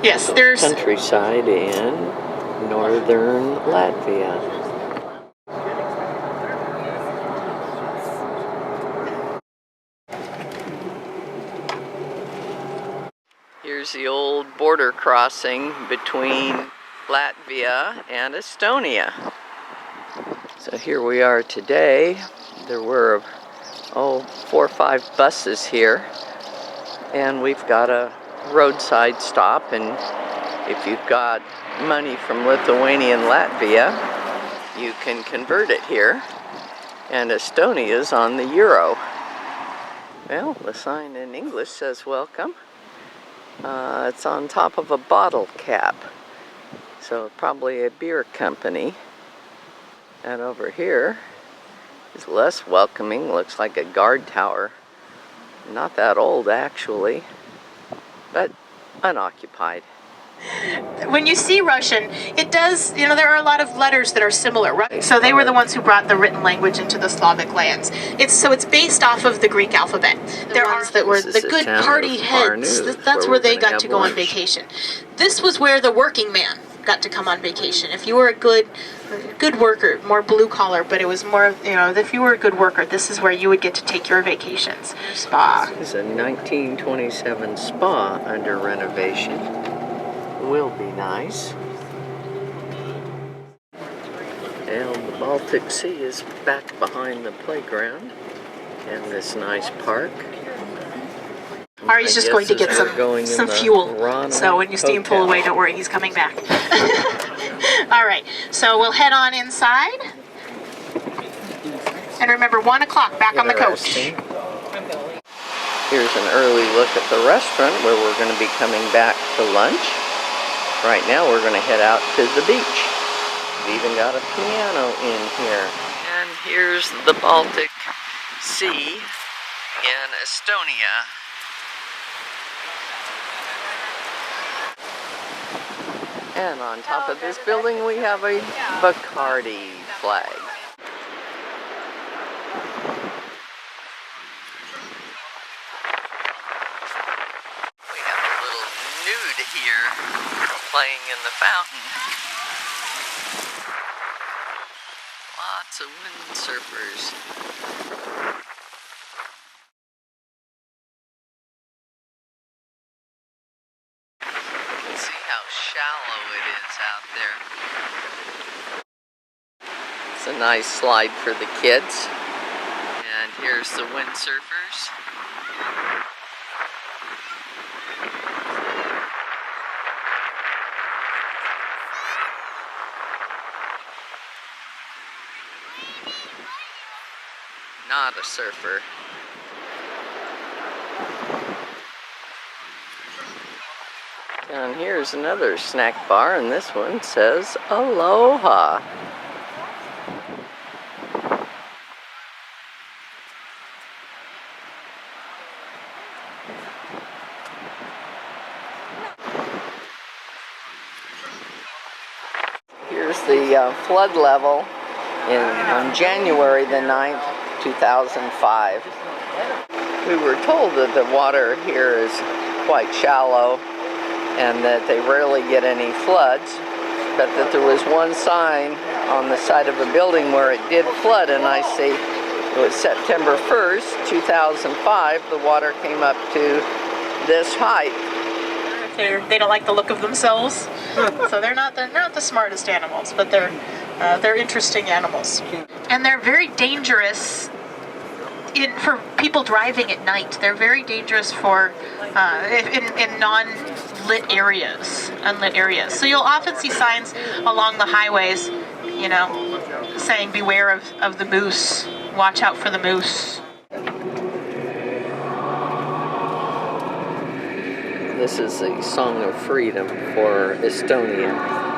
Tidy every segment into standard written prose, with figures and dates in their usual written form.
Yes, there's countryside in northern Latvia. Here's the old border crossing between Latvia and Estonia. So here we are today. There were, 4 or 5 buses here, and we've got a roadside stop, and if you've got money from Lithuania and Latvia, you can convert it here, and Estonia's on the euro. Well, the sign in English says welcome. It's on top of a bottle cap, so probably a beer company. And over here is less welcoming, looks like a guard tower. Not that old actually, but unoccupied. when you see Russian, it does, there are a lot of letters that are similar, right? So they were the ones who brought the written language into the Slavic lands. It's based off of the Greek alphabet. There are that were the good party heads. That's where they got to go on vacation. This was where the working man got to come on vacation. If you were a good worker, more blue collar, but it was more, if you were a good worker, this is where you would get to take your vacations. Spa. This is a 1927 spa under renovation. Will be nice. And the Baltic Sea is back behind the playground and this nice park. Ari's just going to get some fuel. So when you see him pull away, don't worry, he's coming back. All right, so we'll head on inside. And remember, 1 o'clock back on the coach. Here's an early look at the restaurant where we're going to be coming back to lunch. Right now we're going to head out to the beach. We've even got a piano in here. And here's the Baltic Sea in Estonia. And on top of this building we have a Bacardi flag. We have a little nude here playing in the fountain. Lots of windsurfers. Shallow it is out there. It's a nice slide for the kids. And here's the windsurfers. Not a surfer. Down here's another snack bar, and this one says Aloha. Here's the flood level on January the 9th, 2005. We were told that the water here is quite shallow and that they rarely get any floods, but that there was one sign on the side of a building where it did flood, and I see it was September 1st, 2005, the water came up to this height. They don't like the look of themselves, so they're not the smartest animals, but they're interesting animals, and they're very dangerous for people driving at night. They're very dangerous for in non-lit areas, unlit areas. So you'll often see signs along the highways, saying beware of the moose, watch out for the moose. This is a song of freedom for Estonia.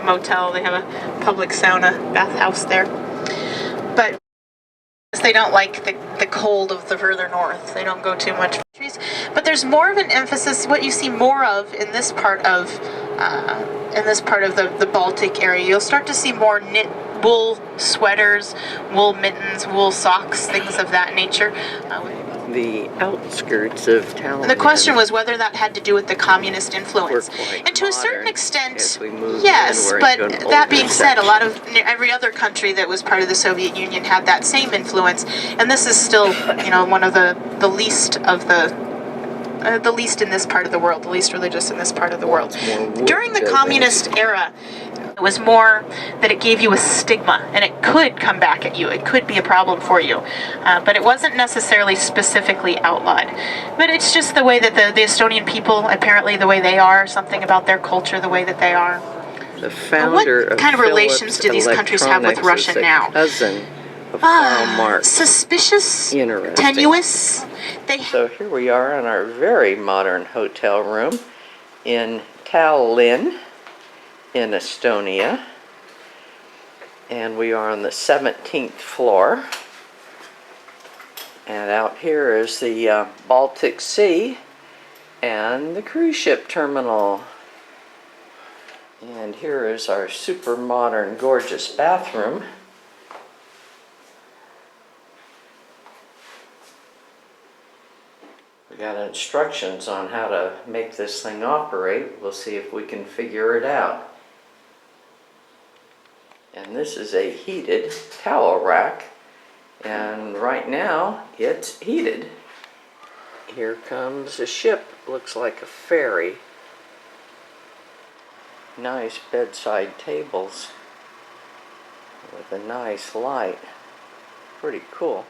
motel. They have a public sauna bathhouse there. But they don't like the cold of the further north. They don't go too much. But there's more of an emphasis. What you see more of in this part of the Baltic area, you'll start to see more knit wool sweaters, wool mittens, wool socks, things of that nature. The outskirts of Tallinn. The question was whether that had to do with the communist influence. And to a certain extent, yes, but that being said, a lot of every other country that was part of the Soviet Union had that same influence, and this is still, one of the least of the least in this part of the world, the least religious in this part of the world. During the communist era, it was more that it gave you a stigma, and it could come back at you. It could be a problem for you. But it wasn't necessarily specifically outlawed. But it's just the way that the Estonian people, apparently the way they are, something about their culture, the way that they are. The founder what kind of relations do these countries have with Russia now? Cousin of Karl Marx. Suspicious, tenuous. So here we are in our very modern hotel room in Tallinn, in Estonia, and we are on the 17th floor, and out here is the Baltic Sea and the cruise ship terminal, and here is our super modern gorgeous bathroom. We got instructions on how to make this thing operate. We'll see if we can figure it out. And this is a heated towel rack, and right now it's heated. Here comes a ship, looks like a ferry. Nice bedside tables with a nice light. Pretty cool.